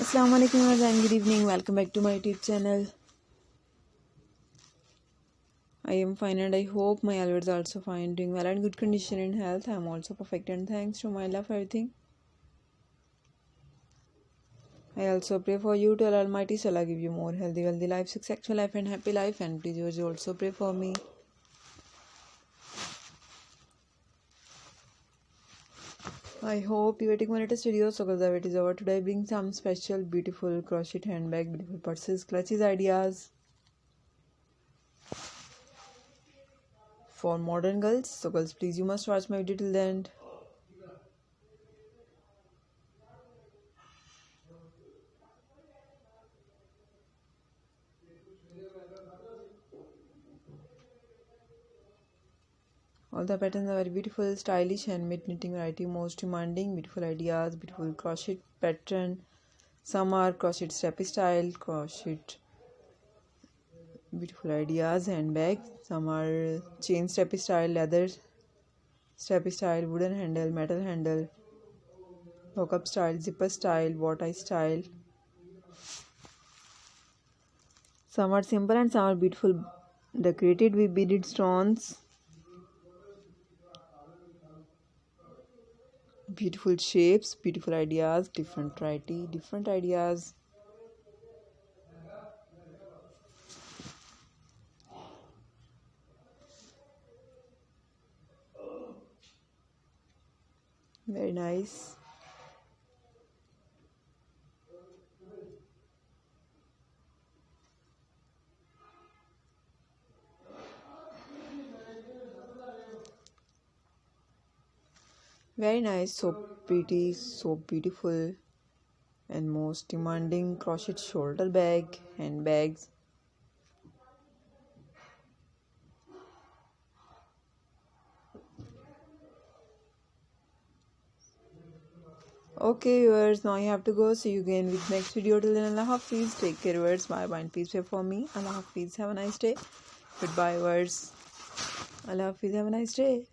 Assalamu alaikum and good evening. Welcome back to my YouTube channel. I am fine and I hope my viewers are also fine, doing well and good condition and health. I am also perfect and thanks to my Allah for everything. I also pray for you to Allah Almighty so Allah give you more healthy life, successful life and happy life, and please yours also pray for me. I hope you are taking my latest video. So guys, the wait is over. Today I bring some special beautiful crochet handbag, beautiful purses, clutches ideas for modern girls. So girls, please you must watch my video till the end. All the patterns are very beautiful, stylish, handmade knitting variety, most demanding, beautiful ideas, beautiful crochet pattern. Some are crochet steppy style, crochet beautiful ideas, handbag. Some are chain steppy style, leather steppy style, wooden handle, metal handle, lock-up style, zipper style, bow-tie style. Some are simple and some are beautiful, decorated with beaded stones. Beautiful shapes, beautiful ideas, different variety, different ideas. Very nice. Very nice, so pretty, so beautiful, and most demanding crochet shoulder bag, handbags. Okay viewers, now I have to go. See you again with next video. Till then, Allah Hafiz. Take care viewers. Bye bye and peace pray for me. Allah Hafiz. Have a nice day. Goodbye viewers. Allah Hafiz. Have a nice day.